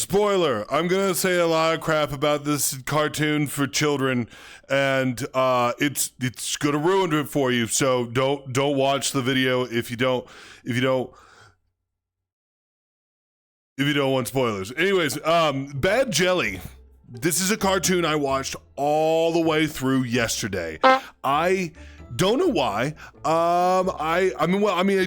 Spoiler, I'm gonna say a lot of crap about this cartoon for children, and it's gonna ruin it for you. So don't watch the video if you don't want spoilers. Anyways, Badjelly. This is a cartoon I watched all the way through yesterday. I don't know why. I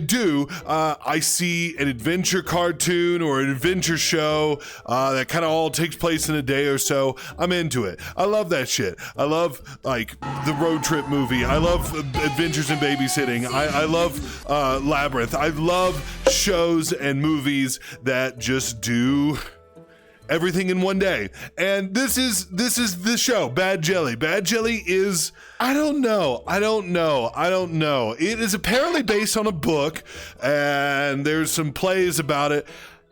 do. I see an adventure cartoon or an adventure show that kind of all takes place in a day or so. I'm into it. I love that shit. I love like the road trip movie. I love Adventures in Babysitting. I love Labyrinth. I love shows and movies that just do everything in one day. And this is the show, Badjelly. Badjelly is, I don't know. It is apparently based on a book, and there's some plays about it.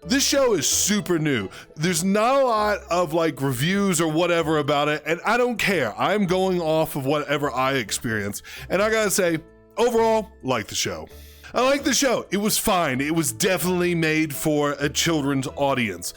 This show is super new. There's not a lot of like reviews or whatever about it, and I don't care. I'm going off of whatever I experience. And I gotta say, overall, like the show. I like the show. It was fine. It was definitely made for a children's audience.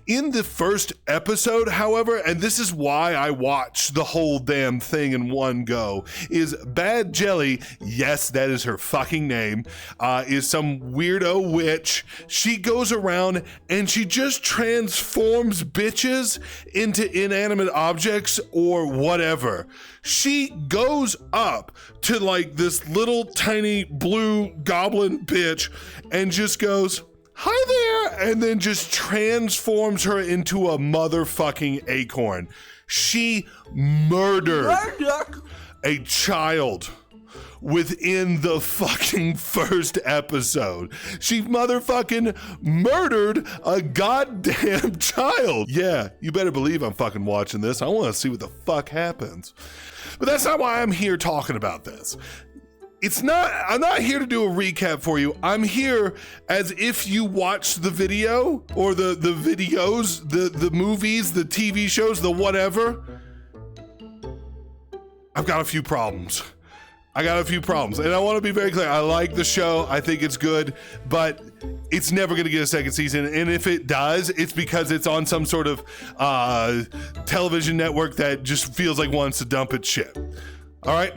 In the first episode, however, and this is why I watched the whole damn thing in one go, is Badjelly, yes, that is her fucking name, is some weirdo witch. She goes around and she just transforms bitches into inanimate objects or whatever. She goes up to like this little tiny blue goblin bitch and just goes, "Hi there," and then just transforms her into a motherfucking acorn. She murdered a child within the fucking first episode. She motherfucking murdered a goddamn child. Yeah, you better believe I'm fucking watching this. I want to see what the fuck happens. But that's not why I'm here talking about this. I'm not here to do a recap for you. I'm here as if you watched the video or the videos, the movies, the TV shows, the whatever. I've got a few problems. And I want to be very clear. I like the show. I think it's good, but it's never going to get a second season. And if it does, it's because it's on some sort of television network that just feels like wants to dump its shit. All right,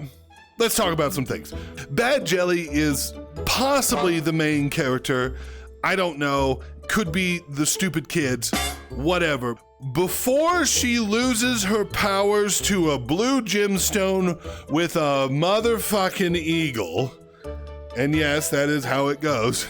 let's talk about some things. Badjelly is possibly the main character. I don't know. Could be the stupid kids. Whatever. Before she loses her powers to a blue gemstone with a motherfucking eagle, and yes, that is how it goes,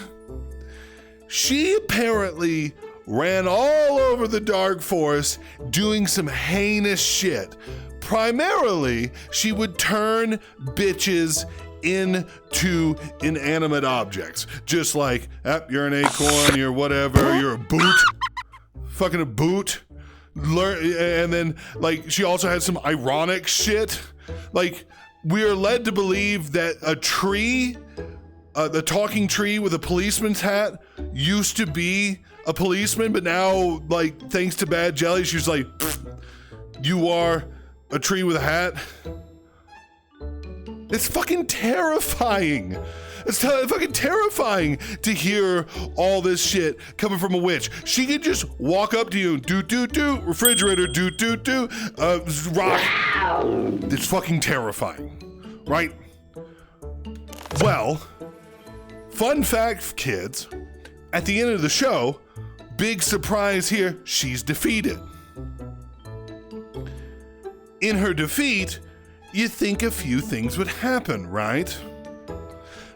she apparently ran all over the dark forest doing some heinous shit. Primarily, she would turn bitches into inanimate objects. Just like, you're an acorn, you're whatever, you're a boot. Fucking a boot. And then, like, she also had some ironic shit. Like, we are led to believe that a tree, the talking tree with a policeman's hat, used to be a policeman, but now, like, thanks to Badjelly, she's like, you are a tree with a hat. It's fucking terrifying. It's fucking terrifying to hear all this shit coming from a witch. She could just walk up to you and do, refrigerator, do, rock. It's fucking terrifying, right? Well, fun fact, kids, at the end of the show, big surprise here, she's defeated. In her defeat, you think a few things would happen, right?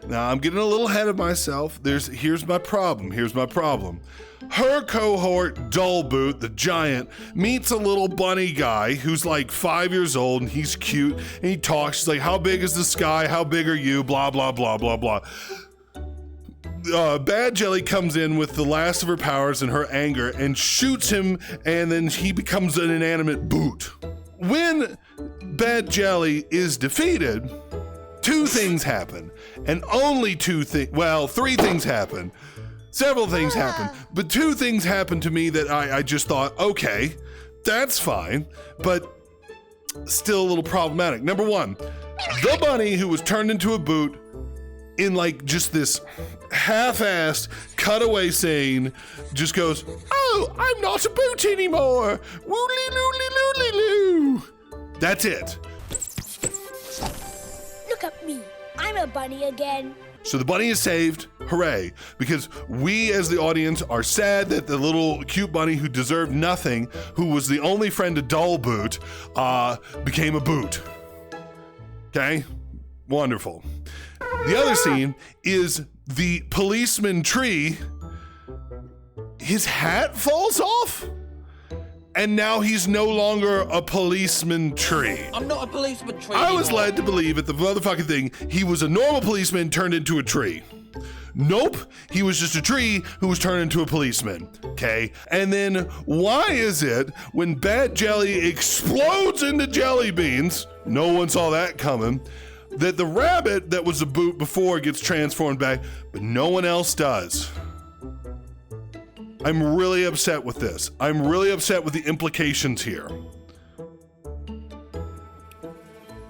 Now, I'm getting a little ahead of myself. Here's my problem. Her cohort, Dullboot, the giant, meets a little bunny guy who's like 5 years old, and he's cute, and he talks. She's like, how big is the sky? How big are you? Blah, blah, blah, blah, blah. Badjelly comes in with the last of her powers and her anger and shoots him, and then he becomes an inanimate boot. When Badjelly is defeated, two things happen, and only three things happen. Several things happen, but two things happen to me that I just thought, okay, that's fine, but still a little problematic. Number one, the bunny who was turned into a boot in like just this half-assed cutaway scene just goes, Oh, I'm not a boot anymore. Woolly-loolly-loolly-loo. That's it. Look at me. I'm a bunny again. So the bunny is saved, hooray, because we as the audience are sad that the little cute bunny who deserved nothing, who was the only friend to Dull Boot, became a boot. Okay, wonderful. The other scene is the policeman tree. His hat falls off, and now he's no longer a policeman tree. I'm not a policeman tree I was anymore. led to believe at the motherfucking thing he was a normal policeman turned into a tree. Nope, he was just a tree who was turned into a policeman. Okay, and then why is it when Badjelly explodes into jelly beans, no one saw that coming, that the rabbit that was a boot before gets transformed back, but no one else does? I'm really upset with this. I'm really upset with the implications here.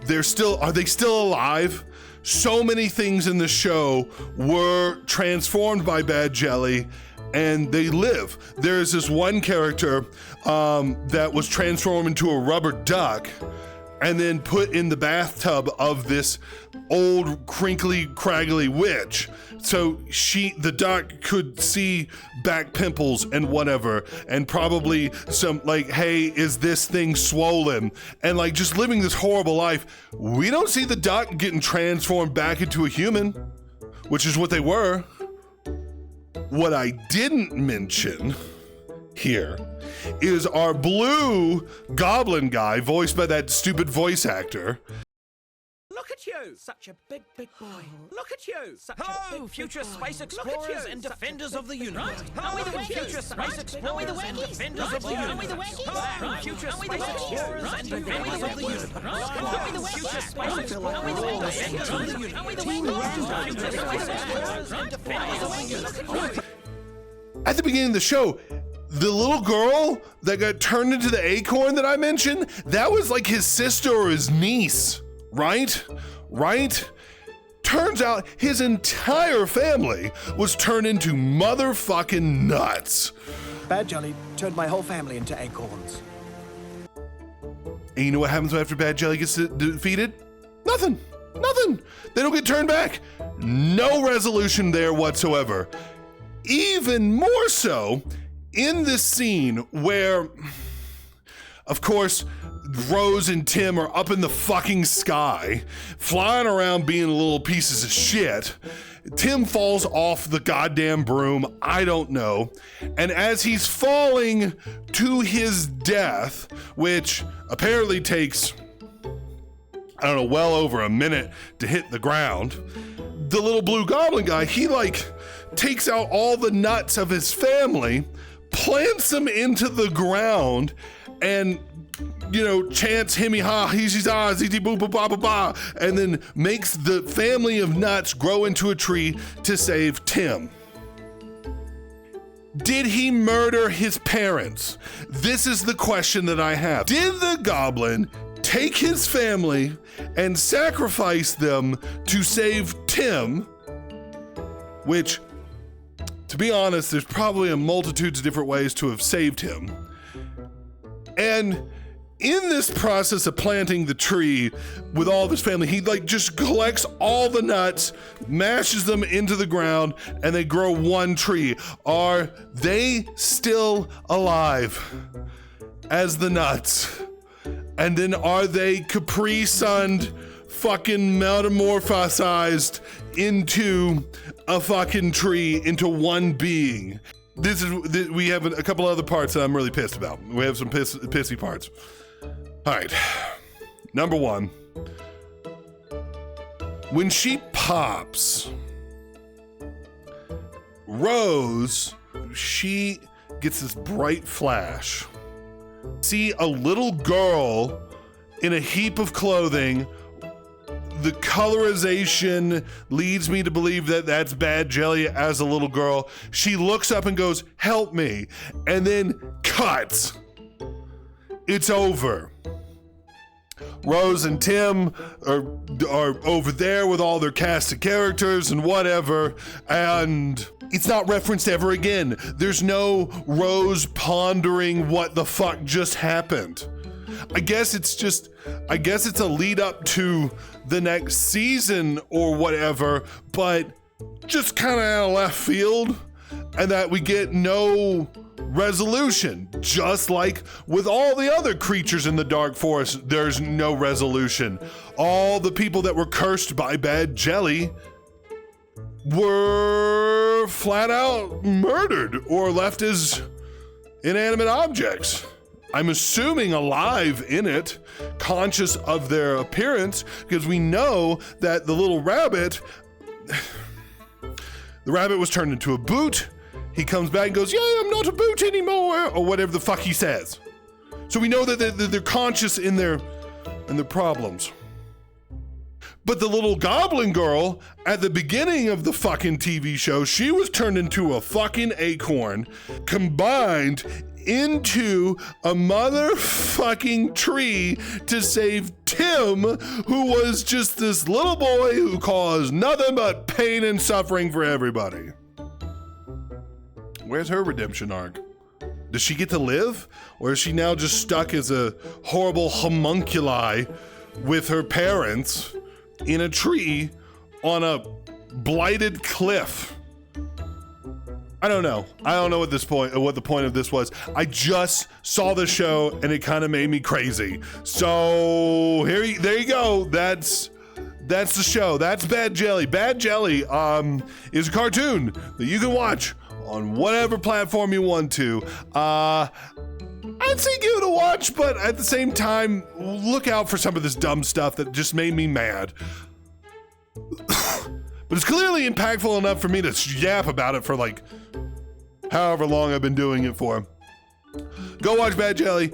Are they still alive? So many things in the show were transformed by Badjelly, and they live. There's this one character that was transformed into a rubber duck and then put in the bathtub of this old crinkly craggly witch, so the duck could see back pimples and whatever, and probably some like, hey, is this thing swollen, and like just living this horrible life. We don't see the duck getting transformed back into a human, which is what they were. What I didn't mention here is our blue goblin guy, voiced by that stupid voice actor. Look at you! Such a big boy. Look at you! Such Hello, a big future boy. space Look at explorers you, and such a defenders big of the boy. universe. Aren't we the Hello, Weggies? future space Aren't we the explorers and Weggies? defenders Right? of the Aren't we the universe. Weggies? Hello, Right? future Aren't we the space Weggies? explorers Right? and Aren't we the defenders of the Weggies? universe. Right? Hello, future space explorers and defenders of the universe. Future space explorers and defenders of the universe. At the beginning of the show, the little girl that got turned into the acorn that I mentioned, that was like his sister or his niece, right? Right? Turns out his entire family was turned into motherfucking nuts. Badjelly turned my whole family into acorns. And you know what happens after Badjelly gets defeated? Nothing. Nothing. They don't get turned back. No resolution there whatsoever. Even more so in this scene where, of course, Rose and Tim are up in the fucking sky, flying around being little pieces of shit. Tim falls off the goddamn broom, I don't know. And as he's falling to his death, which apparently takes, I don't know, well over a minute to hit the ground, the little blue goblin guy, he like takes out all the nuts of his family, plants them into the ground, and chants himmy ha, heezy ah, zee boo boo ba ba ba, and then makes the family of nuts grow into a tree to save Tim. Did he murder his parents? This is the question that I have. Did the goblin take his family and sacrifice them to save Tim? Which, to be honest, there's probably a multitude of different ways to have saved him. And in this process of planting the tree with all of his family, he just collects all the nuts, mashes them into the ground, and they grow one tree. Are they still alive as the nuts? And then are they Capri Sunned, fucking metamorphosized into a fucking tree, into one being? We have a couple other parts that I'm really pissed about. We have some pissy parts. All right, number one, when she pops, Rose, she gets this bright flash. See a little girl in a heap of clothing. The colorization leads me to believe that that's Badjelly as a little girl. She looks up and goes, "Help me," and then cuts. It's over. Rose and Tim are over there with all their cast of characters and whatever, and it's not referenced ever again. There's no Rose pondering what the fuck just happened. I guess it's a lead up to the next season or whatever, but just kind of out of left field, and that we get no resolution. Just like with all the other creatures in the dark forest, there's no resolution. All the people that were cursed by Badjelly were flat out murdered or left as inanimate objects. I'm assuming alive in it, conscious of their appearance, because we know that the little rabbit, the rabbit was turned into a boot. He comes back and goes, "Yeah, I'm not a boot anymore," or whatever the fuck he says. So we know that they're conscious in their problems. But the little goblin girl at the beginning of the fucking TV show, she was turned into a fucking acorn, combined into a motherfucking tree to save Tim, who was just this little boy who caused nothing but pain and suffering for everybody. Where's her redemption arc? Does she get to live? Or is she now just stuck as a horrible homunculi with her parents in a tree on a blighted cliff? I don't know. I don't know what the point of this was. I just saw the show and it kind of made me crazy. So there you go. That's the show. That's Badjelly. Badjelly is a cartoon that you can watch on whatever platform you want to. I'd say give it a watch, but at the same time, look out for some of this dumb stuff that just made me mad. But it's clearly impactful enough for me to yap about it for like however long I've been doing it for. Go watch Badjelly.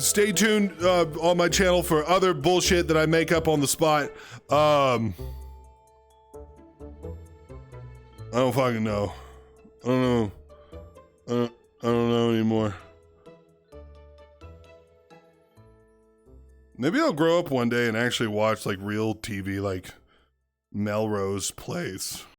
Stay tuned on my channel for other bullshit that I make up on the spot. I don't fucking know. I don't know anymore. Maybe I'll grow up one day and actually watch like real TV, like Melrose Place.